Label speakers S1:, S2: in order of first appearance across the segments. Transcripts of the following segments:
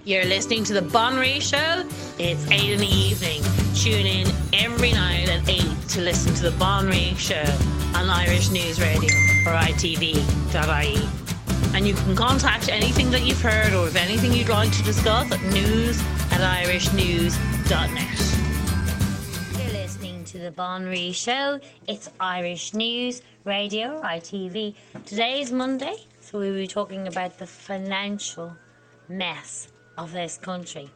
S1: You're listening to the Banríon Show. It's 8 in the evening. Tune in every night at 8 to listen to the Banríon Show on Irish News Radio or ITV.ie. And you can contact anything that you've heard or if anything you'd like to discuss at news@irishnews.net. You're listening to the Banríon Show. It's Irish News Radio, ITV. Today's Monday, so we'll be talking about the financial mess of this country.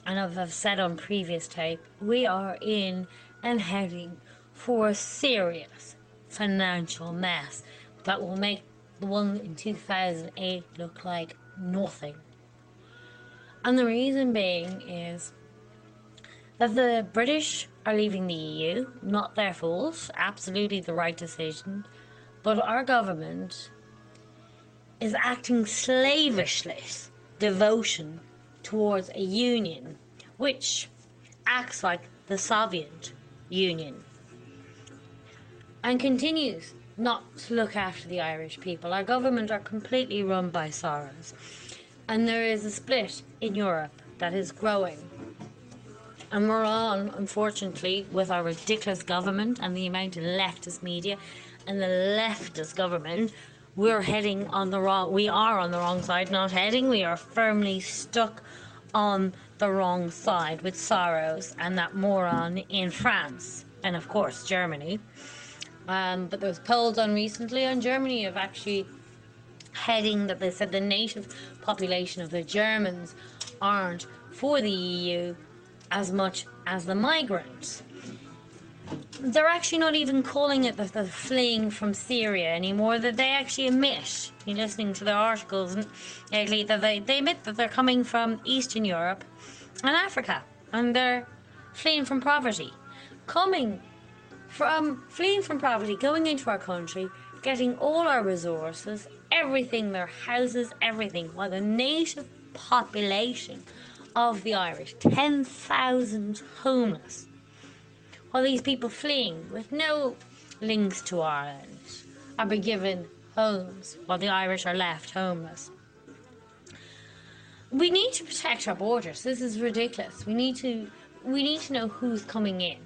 S1: And as I've said on previous tape, we are in and heading for a serious financial mess that will make the one in 2008 look like nothing. And the reason being is that the British are leaving the EU, not their fault, absolutely the right decision, but our government is acting slavishly devotion towards a union which acts like the Soviet Union and continues not to look after the Irish people. Our government are completely run by Soros, and there is a split in Europe that is growing. And we're on, unfortunately, with our ridiculous government and the amount of leftist media and the leftist government, we are on the wrong side, not heading, we are firmly stuck on the wrong side with Soros and that moron in France and of course Germany. But there was polls done recently on Germany of actually heading that they said the native population of the Germans aren't for the EU as much as the migrants. They're actually not even calling it the fleeing from Syria anymore, that they actually admit, you're listening to their articles lately, that they admit that they're coming from Eastern Europe and Africa, and they're fleeing from poverty. Fleeing from poverty, going into our country, getting all our resources, everything, their houses, everything, while the native population of the Irish, 10,000 homeless, while these people fleeing with no links to Ireland are being given homes while the Irish are left homeless. We need to protect our borders. This is ridiculous. We need to know who's coming in.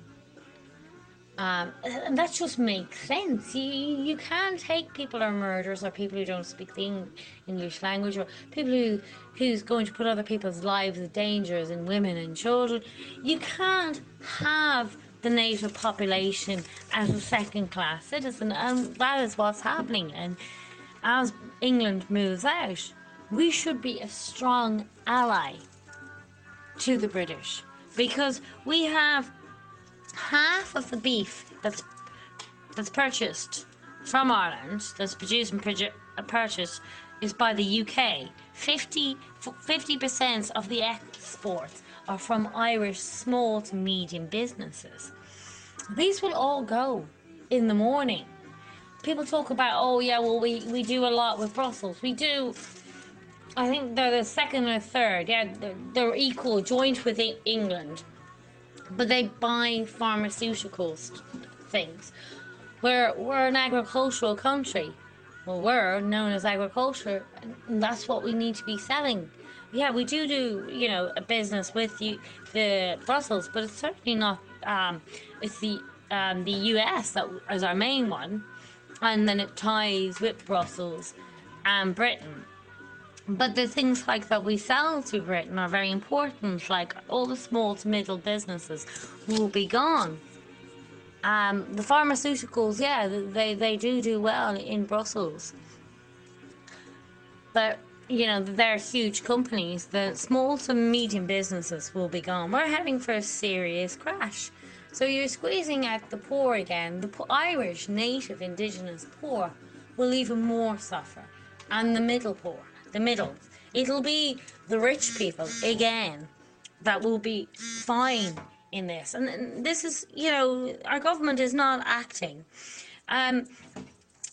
S1: And that just makes sense. You can't take people who are murderers or people who don't speak the English language or people who's going to put other people's lives in danger, as in women and children. You can't have the native population as a second-class citizen, and that is what's happening. And as England moves out, we should be a strong ally to the British, because we have half of the beef that's purchased from Ireland, that's produced and purchased, is by the UK. 50% of the exports are from Irish small to medium businesses. These will all go in the morning. People talk about, we do a lot with Brussels. We do. I think they're the second or third. Yeah, they're equal, joint with England. But they buy pharmaceuticals things. We're an agricultural country. Well, we're known as agriculture, and that's what we need to be selling. Yeah, we do a business with the Brussels, but it's certainly not. It's the US that is our main one, and then it ties with Brussels and Britain. But the things like that we sell to Britain are very important, like all the small to middle businesses will be gone. The pharmaceuticals, yeah, they do well in Brussels. But, they're huge companies. The small to medium businesses will be gone. We're heading for a serious crash. So you're squeezing out the poor again. The Irish, native, indigenous poor will even more suffer. And the middle poor. The middle. It'll be the rich people again that will be fine in this. And this is, our government is not acting.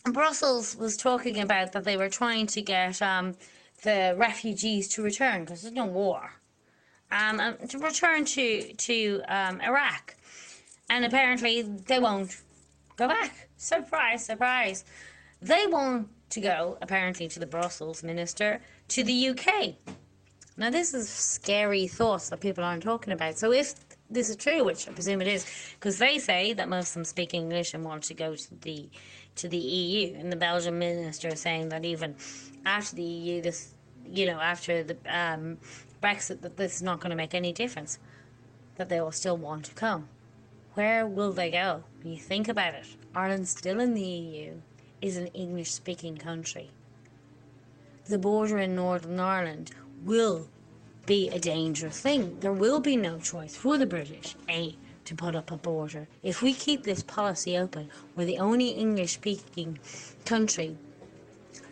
S1: Brussels was talking about that they were trying to get the refugees to return, because there's no war, to return to Iraq. And apparently they won't go back. Surprise, surprise. They want to go, apparently, to the Brussels minister to the UK. Now, this is scary thoughts that people aren't talking about. So if this is true, which I presume it is, because they say that most of them speak English and want to go to the EU, and the Belgian minister is saying that even after the EU, this, after the Brexit, that this is not going to make any difference, that they will still want to come. Where will they go? When you think about it, Ireland's still in the EU, is an English-speaking country. The border in Northern Ireland will be a dangerous thing. There will be no choice for the British, to put up a border. If we keep this policy open, we're the only English-speaking country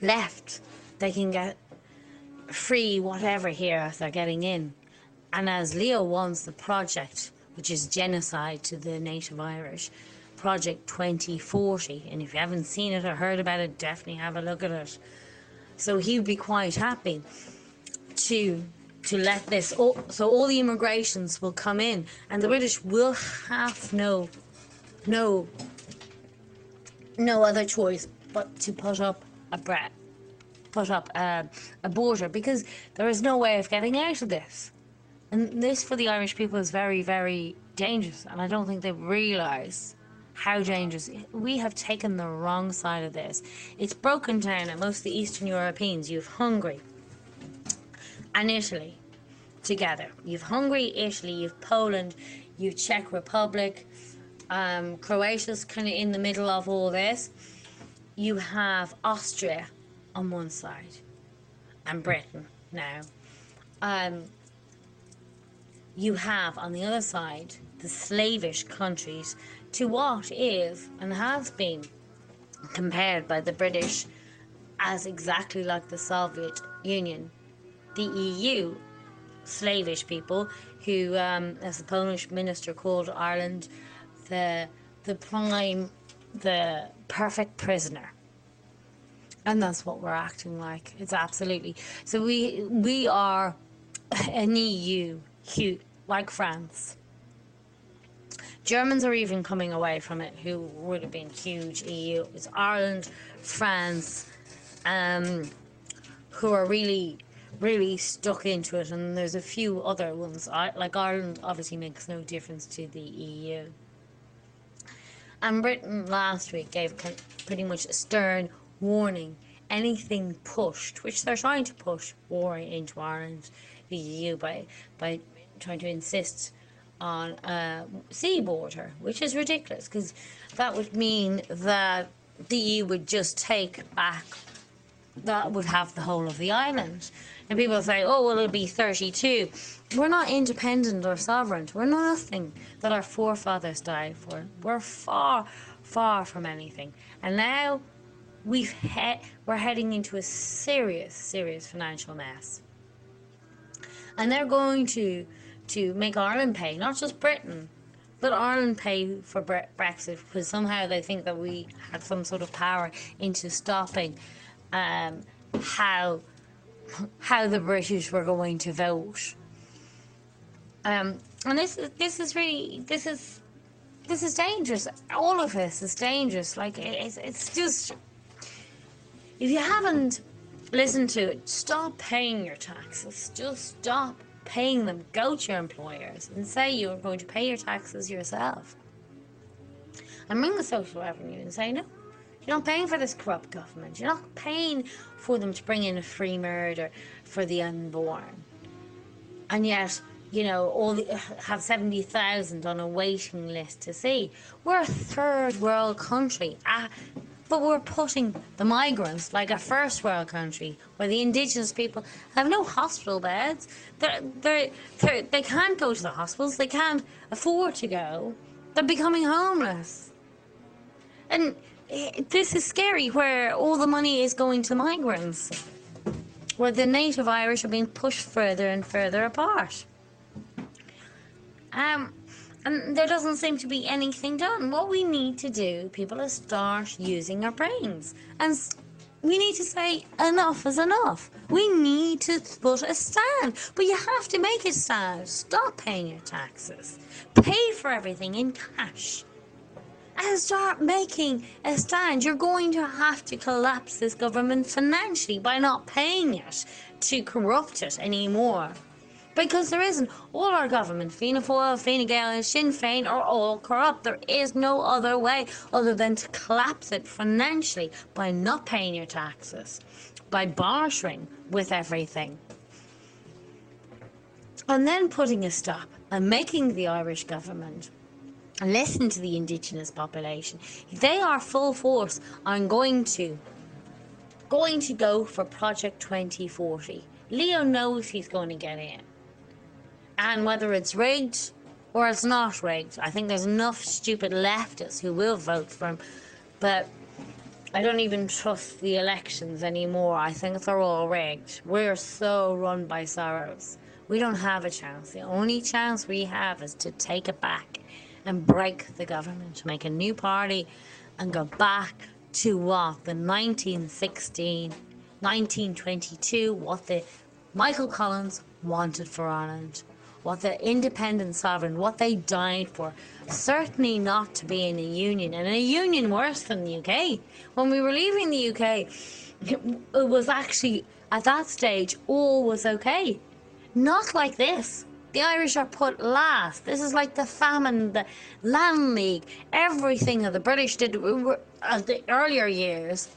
S1: left. They can get free whatever here as they're getting in. And as Leo wants the project, which is genocide to the native Irish, Project 2040, and if you haven't seen it or heard about it, definitely have a look at it. So he would be quite happy to let this, so all the immigrations will come in, and the British will have no other choice but to put up a border, because there is no way of getting out of this. And this for the Irish people is very, very dangerous, and I don't think they realise how dangerous. We have taken the wrong side of this. It's broken down at most of the Eastern Europeans. You have Hungary and Italy together. You've Hungary, Italy, you've Poland, you've Czech Republic, Croatia's kind of in the middle of all this. You have Austria on one side, and Britain now. You have on the other side the slavish countries, to what is and has been compared by the British as exactly like the Soviet Union. The EU, slavish people who, as the Polish minister called Ireland, the perfect prisoner. And that's what we're acting like. It's absolutely. So we are an EU, like France. Germans are even coming away from it, who would have been huge EU. It's Ireland, France, who are really, really stuck into it. And there's a few other ones. Like Ireland obviously makes no difference to the EU. And Britain last week gave pretty much a stern warning. Anything pushed, which they're trying to push war into Ireland, the EU, by trying to insist on a sea border, which is ridiculous, because that would mean that the EU would just take back, that would have the whole of the island. And people say, oh, well, it'll be 32. We're not independent or sovereign. We're nothing that our forefathers died for. We're far, far from anything. And now we're heading into a serious, serious financial mess. And they're going to make Ireland pay, not just Britain, but Ireland pay for Brexit, because somehow they think that we had some sort of power into stopping how the British were going to vote. And this is dangerous. All of this is dangerous. Like it's just, if you haven't listened to it, stop paying your taxes. Just stop paying them. Go to your employers and say you're going to pay your taxes yourself. And bring the social revenue and say, no, you're not paying for this corrupt government. You're not paying for them to bring in a free murder for the unborn. And yet, have 70,000 on a waiting list to see. We're a third world country. But we're putting the migrants like a first world country, where the indigenous people have no hospital beds. They can't go to the hospitals. They can't afford to go. They're becoming homeless. And this is scary, where all the money is going to migrants, where the native Irish are being pushed further and further apart. And there doesn't seem to be anything done. What we need to do, people, is start using our brains. And we need to say enough is enough. We need to put a stand. But you have to make a stand. Stop paying your taxes. Pay for everything in cash. And start making a stand. You're going to have to collapse this government financially by not paying it. to corrupt it anymore. Because there isn't. All our government, Fianna Fáil, Fine Gael, Sinn Féin, are all corrupt. There is no other way other than to collapse it financially by not paying your taxes, by bartering with everything, and then putting a stop and making the Irish government listen to the indigenous population. They are full force on going to go for Project 2040. Leo knows he's going to get in. And whether it's rigged or it's not rigged, I think there's enough stupid leftists who will vote for him. But I don't even trust the elections anymore. I think they're all rigged. We're so run by Soros. We don't have a chance. The only chance we have is to take it back and break the government, to make a new party and go back to what the 1916, 1922, what the Michael Collins wanted for Ireland, what the independent sovereign, what they died for. Certainly not to be in a union, and a union worse than the UK. When we were leaving the UK, it was actually, at that stage, all was okay. Not like this. The Irish are put last. This is like the famine, the land league, everything that the British did the earlier years.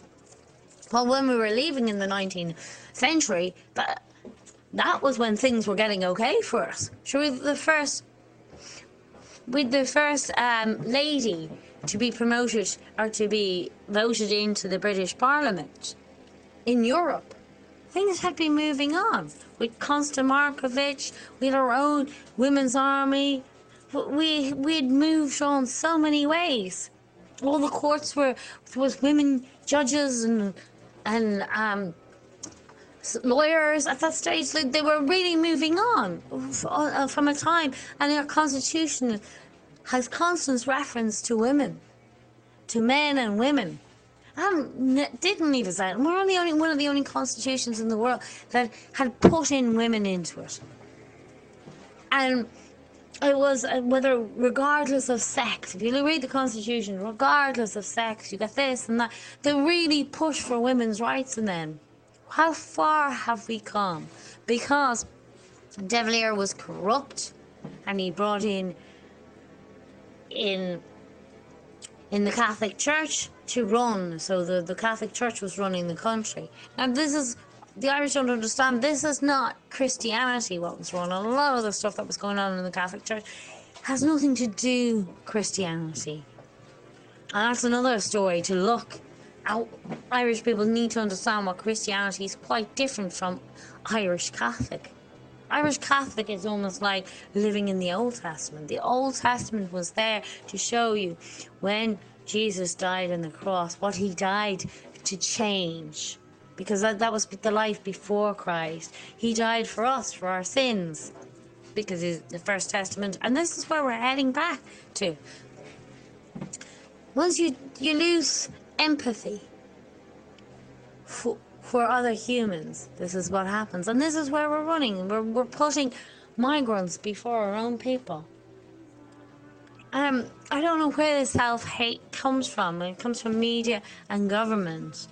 S1: Well, when we were leaving in the 19th century, that was when things were getting okay for us. So with the first lady to be promoted or to be voted into the British Parliament in Europe, things had been moving on. With Constance Markievicz, we had our own women's army. We'd moved on so many ways. All the courts was women judges and lawyers at that stage. They were really moving on from a time, and our constitution has constant reference to women, to men and women. Didn't leave us out. We're only one of the only constitutions in the world that had put in women into it. And it was regardless of sex. If you read the Constitution, regardless of sex, you get this and that. They really push for women's rights in them. How far have we come? Because De Valera was corrupt, and he brought in the Catholic Church to run. So the Catholic Church was running the country. And the Irish don't understand, this is not Christianity what was wrong. A lot of the stuff that was going on in the Catholic Church has nothing to do with Christianity. And that's another story to look at. Irish people need to understand what Christianity is quite different from Irish Catholic. Irish Catholic is almost like living in the Old Testament. The Old Testament was there to show you when Jesus died on the cross, what he died to change. Because that was the life before Christ. He died for us, for our sins. Because it's the First Testament. And this is where we're heading back to. Once you lose empathy for other humans, this is what happens. And this is where we're running. We're putting migrants before our own people. I don't know where this self-hate comes from. It comes from media and government.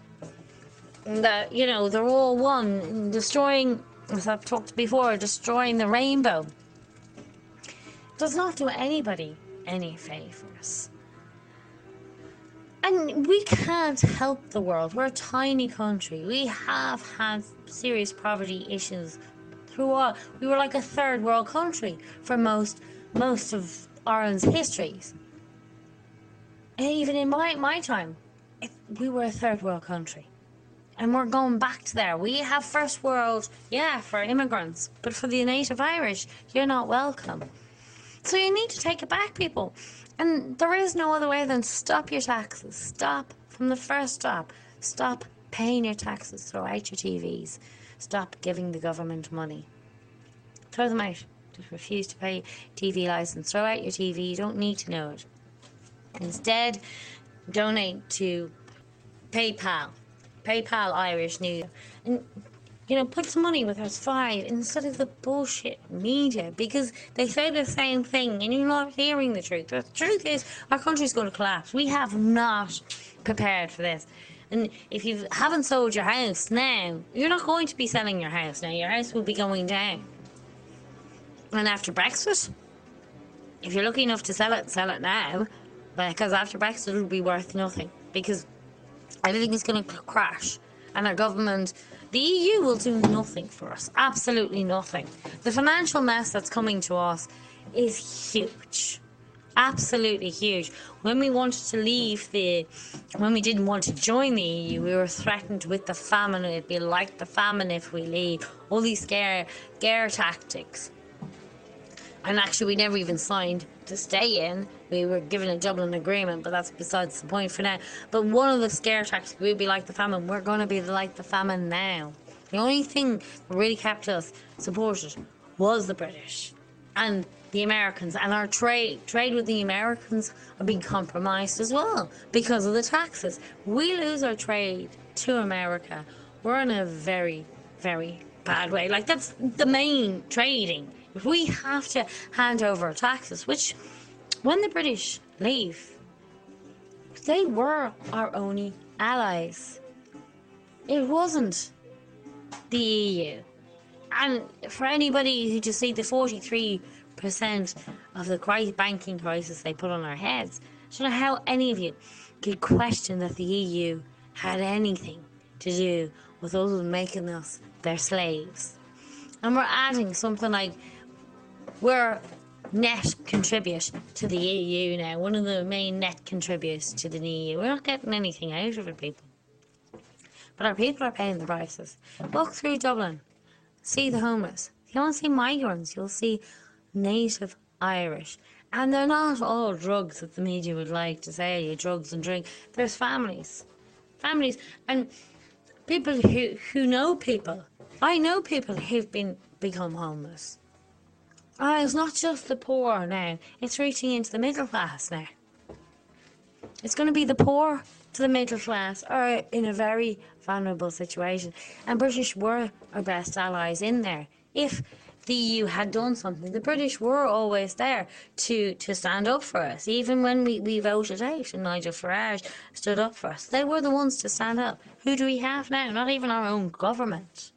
S1: That, they're all one. Destroying, as I've talked before, destroying the rainbow does not do anybody any favours. And we can't help the world. We're a tiny country. We have had serious poverty issues throughout. We were like a third world country for most of Ireland's histories. And even in my time, we were a third world country. And we're going back to there. We have first world, for immigrants. But for the native Irish, you're not welcome. So you need to take it back, people. And there is no other way than stop your taxes. Stop from the first stop. Stop paying your taxes. Throw out your TVs. Stop giving the government money. Throw them out. Just refuse to pay TV license. Throw out your TV. You don't need to know it. Instead, donate to PayPal Irish News. And put some money with us 5 instead of the bullshit media, because they say the same thing and you're not hearing the truth. The truth is our country's going to collapse. We have not prepared for this. And if you haven't sold your house now, you're not going to be selling your house now. Your house will be going down. And after Brexit, if you're lucky enough to sell it now, because after Brexit it'll be worth nothing, because everything is going to crash, and our government, the EU, will do nothing for us. Absolutely nothing. The financial mess that's coming to us is huge. Absolutely huge. When we wanted to leave when we didn't want to join the EU, we were threatened with the famine. It'd be like the famine if we leave. All these scare tactics. And actually, we never even signed to stay in. We were given a Dublin agreement, but that's besides the point for now. But one of the scare tactics, we'd be like the famine. We're going to be like the famine now. The only thing that really kept us supported was the British and the Americans. And our trade with the Americans are being compromised as well because of the taxes. We lose our trade to America, we're in a very, very bad way. Like, that's the main trading. If we have to hand over our taxes, which when the British leave, they were our only allies. It wasn't the EU. And for anybody who just see the 43% of the banking crisis they put on our heads, I don't know how any of you could question that the EU had anything to do with us making us their slaves. And we're adding something like, we're net contribute to the EU now, one of the main net contributors to the EU. We're not getting anything out of it, people. But our people are paying the prices. Walk through Dublin, see the homeless. You won't see migrants, you'll see native Irish. And they're not all drugs that the media would like to say, drugs and drink. There's families. Families. And people who know people. I know people who've become homeless. It's not just the poor now. It's reaching into the middle class now. It's going to be the poor to the middle class are in a very vulnerable situation. And British were our best allies in there. If the EU had done something, the British were always there to stand up for us. Even when we voted out and Nigel Farage stood up for us, they were the ones to stand up. Who do we have now? Not even our own government.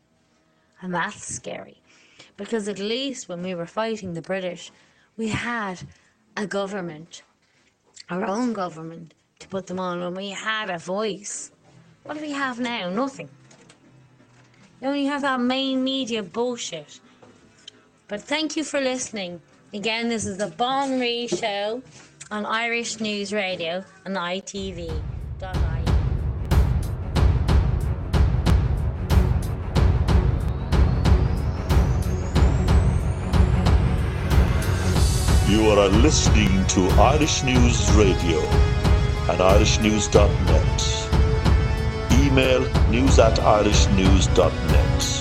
S1: And that's scary. Because at least when we were fighting the British, we had a government, our own government, to put them on, and we had a voice. What do we have now? Nothing. You only have that main media bullshit. But thank you for listening. Again, this is the Banríon Show on Irish News Radio and ITV.ie.
S2: You are listening to Irish News Radio and irishnews.net. Email news@irishnews.net.